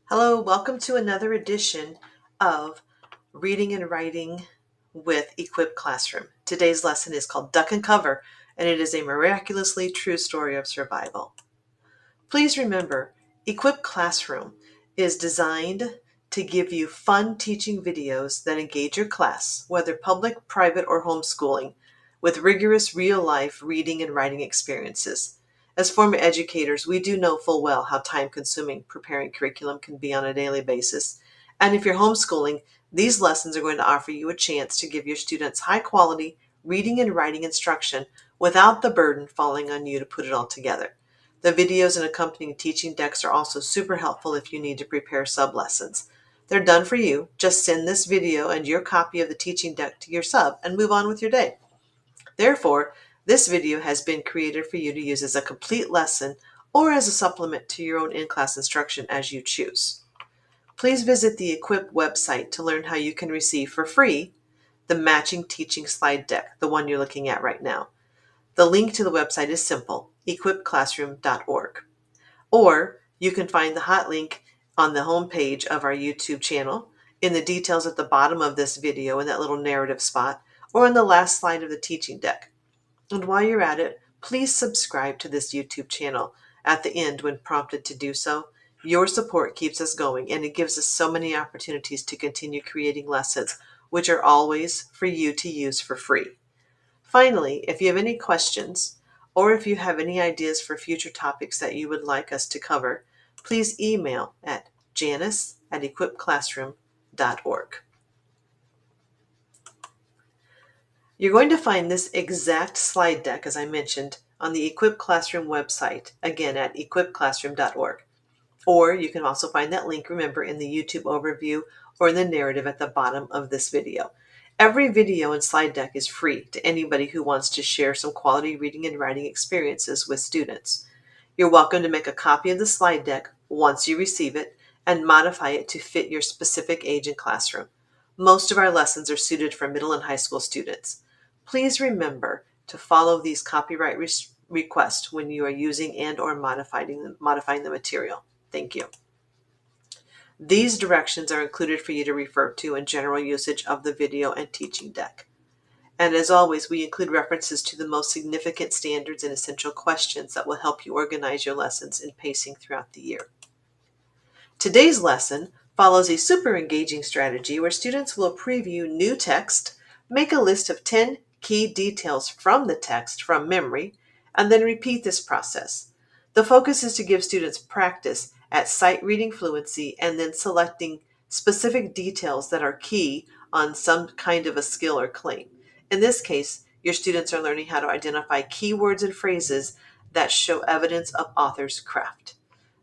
Hello, welcome to another edition of Reading and Writing with Equip Classroom. Today's lesson is called Duck and Cover, and it is a miraculously true story of survival. Please remember, Equip Classroom is designed to give you fun teaching videos that engage your class, whether public, private, or homeschooling, with rigorous real-life reading and writing experiences. As former educators, we do know full well how time-consuming preparing curriculum can be on a daily basis. And if you're homeschooling, these lessons are going to offer you a chance to give your students high-quality reading and writing instruction without the burden falling on you to put it all together. The videos and accompanying teaching decks are also super helpful if you need to prepare sub-lessons. They're done for you. Just send this video and your copy of the teaching deck to your sub and move on with your day. Therefore, this video has been created for you to use as a complete lesson or as a supplement to your own in-class instruction as you choose. Please visit the Equip website to learn how you can receive for free the matching teaching slide deck, the one you're looking at right now. The link to the website is simple, equipclassroom.org. Or you can find the hot link on the home page of our YouTube channel, in the details at the bottom of this video in that little narrative spot, or on the last slide of the teaching deck. And while you're at it, please subscribe to this YouTube channel at the end when prompted to do so. Your support keeps us going, and it gives us so many opportunities to continue creating lessons, which are always for you to use for free. Finally, if you have any questions, or if you have any ideas for future topics that you would like us to cover, please email at janice@equipclassroom.org. You're going to find this exact slide deck, as I mentioned, on the Equip Classroom website, again at equipclassroom.org. Or you can also find that link, remember, in the YouTube overview or in the narrative at the bottom of this video. Every video and slide deck is free to anybody who wants to share some quality reading and writing experiences with students. You're welcome to make a copy of the slide deck once you receive it and modify it to fit your specific age and classroom. Most of our lessons are suited for middle and high school students. Please remember to follow these copyright requests when you are using and or modifying the material. Thank you. These directions are included for you to refer to in general usage of the video and teaching deck. And as always, we include references to the most significant standards and essential questions that will help you organize your lessons and pacing throughout the year. Today's lesson follows a super engaging strategy where students will preview new text, make a list of 10 key details from the text from memory, and then repeat this process. The focus is to give students practice at sight reading fluency and then selecting specific details that are key on some kind of a skill or claim. In this case, your students are learning how to identify keywords and phrases that show evidence of author's craft.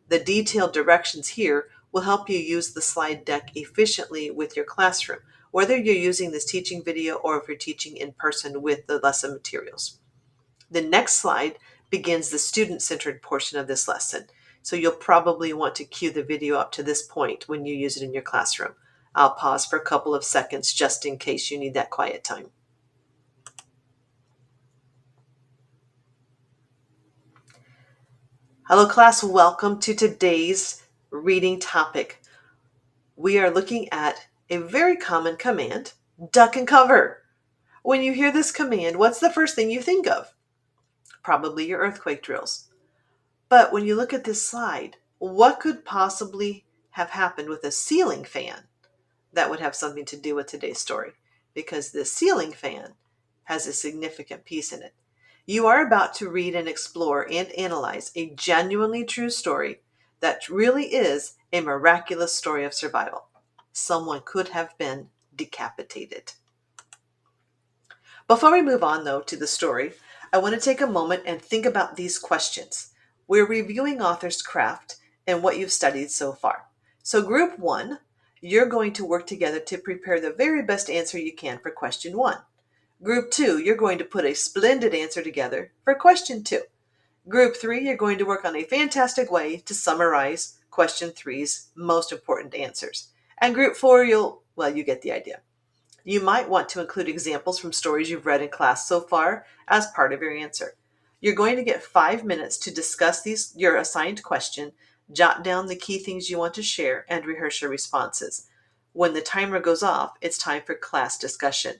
The detailed directions here will help you use the slide deck efficiently with your classroom, whether you're using this teaching video or if you're teaching in person with the lesson materials. The next slide begins the student-centered portion of this lesson, so you'll probably want to cue the video up to this point when you use it in your classroom. I'll pause for a couple of seconds just in case you need that quiet time. Hello class, welcome to today's reading topic. We are looking at a very common command, duck and cover. When you hear this command, what's the first thing you think of? Probably your earthquake drills. But when you look at this slide, what could possibly have happened with a ceiling fan that would have something to do with today's story? Because this ceiling fan has a significant piece in it. You are about to read and explore and analyze a genuinely true story that really is a miraculous story of survival. Someone could have been decapitated. Before we move on, though, to the story, I want to take a moment and think about these questions. We're reviewing author's craft and what you've studied so far. So group 1, you're going to work together to prepare the very best answer you can for question 1. Group 2, you're going to put a splendid answer together for question 2. Group 3, you're going to work on a fantastic way to summarize question 3's most important answers. And group 4, you get the idea. You might want to include examples from stories you've read in class so far as part of your answer. You're going to get 5 minutes to discuss your assigned question, Jot down the key things you want to share and rehearse your responses. When the timer goes off, it's time for class discussion.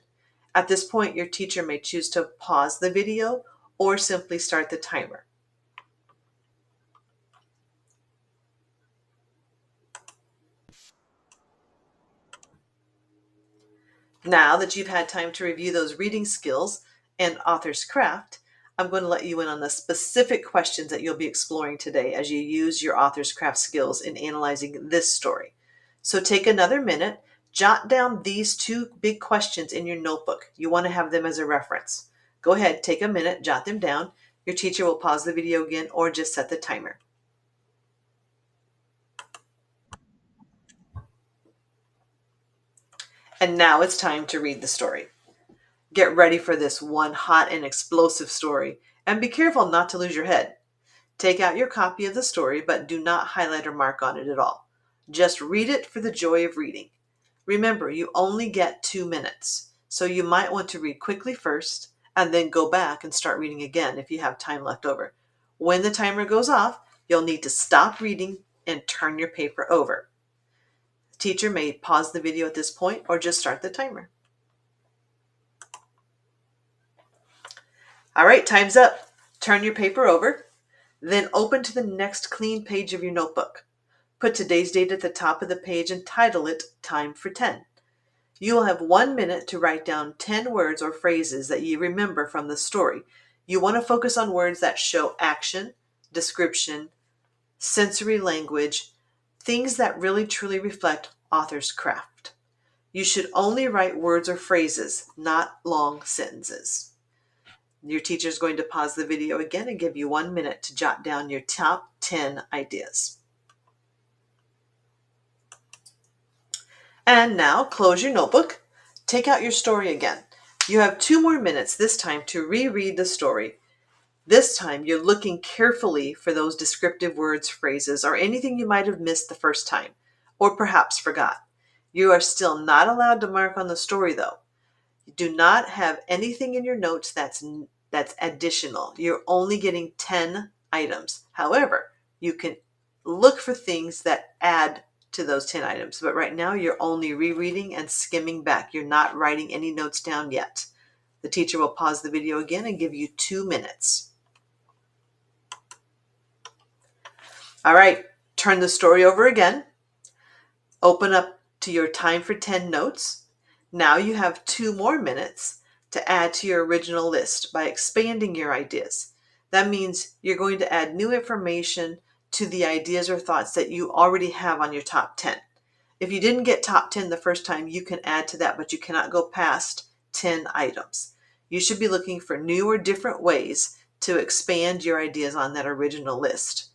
At this point, your teacher may choose to pause the video or simply start the timer. Now that you've had time to review those reading skills and author's craft, I'm going to let you in on the specific questions that you'll be exploring today as you use your author's craft skills in analyzing this story. So take another minute, jot down these two big questions in your notebook. You want to have them as a reference. Go ahead, take a minute, jot them down. Your teacher will pause the video again or just set the timer. And now it's time to read the story. Get ready for this one hot and explosive story, and be careful not to lose your head. Take out your copy of the story, but do not highlight or mark on it at all. Just read it for the joy of reading. Remember, you only get 2 minutes, so you might want to read quickly first, and then go back and start reading again if you have time left over. When the timer goes off, you'll need to stop reading and turn your paper over. The teacher may pause the video at this point or just start the timer. All right, time's up. Turn your paper over, then open to the next clean page of your notebook. Put today's date at the top of the page and title it Time for 10. You will have 1 minute to write down 10 words or phrases that you remember from the story. You want to focus on words that show action, description, sensory language, things that really truly reflect author's craft. You should only write words or phrases, not long sentences. Your teacher is going to pause the video again and give you 1 minute to jot down your top 10 ideas. And now close your notebook. Take out your story again. You have 2 more minutes this time to reread the story. This time you're looking carefully for those descriptive words, phrases, or anything you might have missed the first time, or perhaps forgot. You are still not allowed to mark on the story though. You do not have anything in your notes that's additional. You're only getting 10 items. However, you can look for things that add to those 10 items. But right now you're only rereading and skimming back. You're not writing any notes down yet. The teacher will pause the video again and give you 2 minutes. All right, turn the story over again. Open up to your Time for 10 notes. Now you have 2 more minutes to add to your original list by expanding your ideas. That means you're going to add new information to the ideas or thoughts that you already have on your top 10. If you didn't get top 10 the first time, you can add to that, but you cannot go past 10 items. You should be looking for new or different ways to expand your ideas on that original list.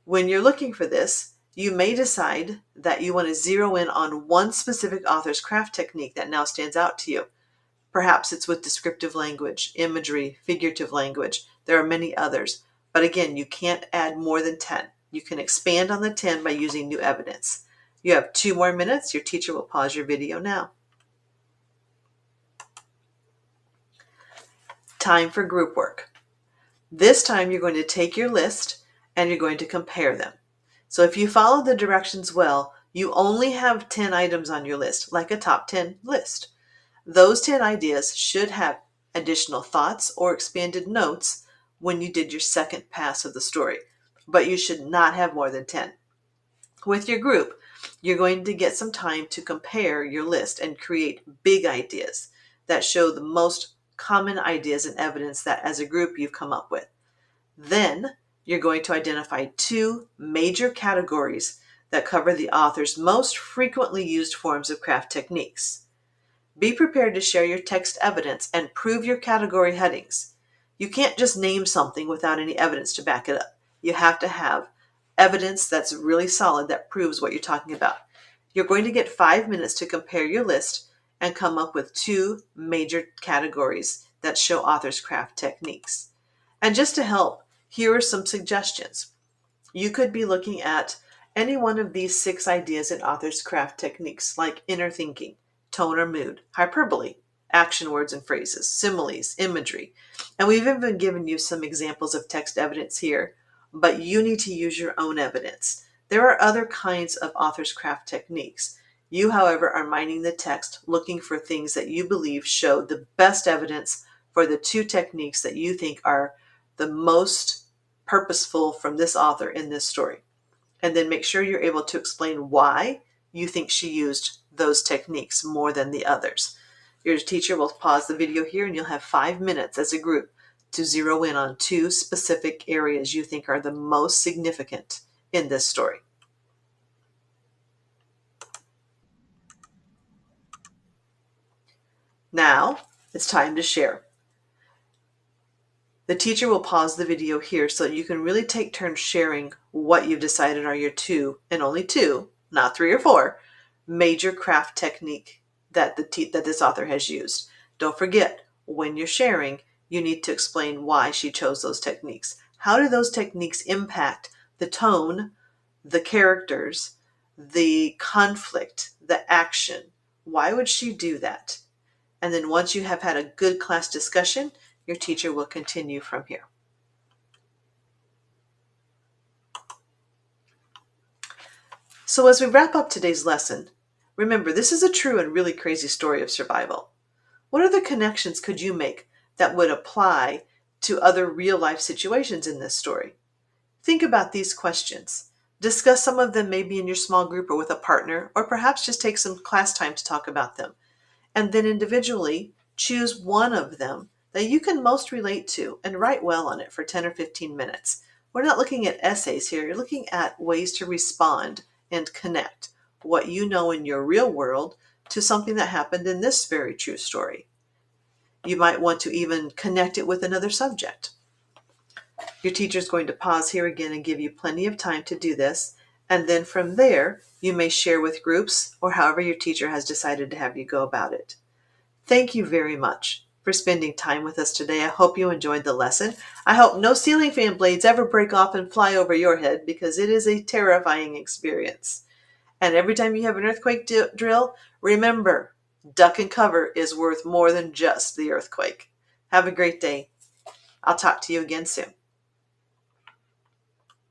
When you're looking for this, you may decide that you want to zero in on one specific author's craft technique that now stands out to you. Perhaps it's with descriptive language, imagery, figurative language. There are many others. But again, you can't add more than 10. You can expand on the 10 by using new evidence. You have 2 more minutes. Your teacher will pause your video now. Time for group work. This time you're going to take your list and you're going to compare them. So if you follow the directions well, you only have 10 items on your list, like a top 10 list. Those 10 ideas should have additional thoughts or expanded notes when you did your second pass of the story, but you should not have more than 10. With your group, you're going to get some time to compare your list and create big ideas that show the most common ideas and evidence that as a group you've come up with. Then you're going to identify 2 major categories that cover the author's most frequently used forms of craft techniques. Be prepared to share your text evidence and prove your category headings. You can't just name something without any evidence to back it up. You have to have evidence that's really solid that proves what you're talking about. You're going to get 5 minutes to compare your list and come up with 2 major categories that show author's craft techniques. And just to help, here are some suggestions. You could be looking at any one of these 6 ideas in author's craft techniques, like inner thinking, tone or mood, hyperbole, action words and phrases, similes, imagery. And we've even given you some examples of text evidence here, but you need to use your own evidence. There are other kinds of author's craft techniques. You, however, are mining the text, looking for things that you believe show the best evidence for the two techniques that you think are the most purposeful from this author in this story. And then make sure you're able to explain why you think she used those techniques more than the others. Your teacher will pause the video here and you'll have 5 minutes as a group to zero in on two specific areas you think are the most significant in this story. Now it's time to share. The teacher will pause the video here so that you can really take turns sharing what you've decided are your two, and only two, not 3 or 4, major craft technique that this author has used. Don't forget, when you're sharing, you need to explain why she chose those techniques. How do those techniques impact the tone, the characters, the conflict, the action? Why would she do that? And then once you have had a good class discussion, your teacher will continue from here. So as we wrap up today's lesson, remember this is a true and really crazy story of survival. What other connections could you make that would apply to other real-life situations in this story? Think about these questions. Discuss some of them maybe in your small group or with a partner, or perhaps just take some class time to talk about them. And then individually choose one of them that you can most relate to and write well on it for 10 or 15 minutes. We're not looking at essays here. You're looking at ways to respond and connect what you know in your real world to something that happened in this very true story. You might want to even connect it with another subject. Your teacher is going to pause here again and give you plenty of time to do this. And then from there, you may share with groups or however your teacher has decided to have you go about it. Thank you very much for spending time with us today. I hope you enjoyed the lesson. I hope no ceiling fan blades ever break off and fly over your head because it is a terrifying experience. And every time you have an earthquake drill, remember, duck and cover is worth more than just the earthquake. Have a great day. I'll talk to you again soon.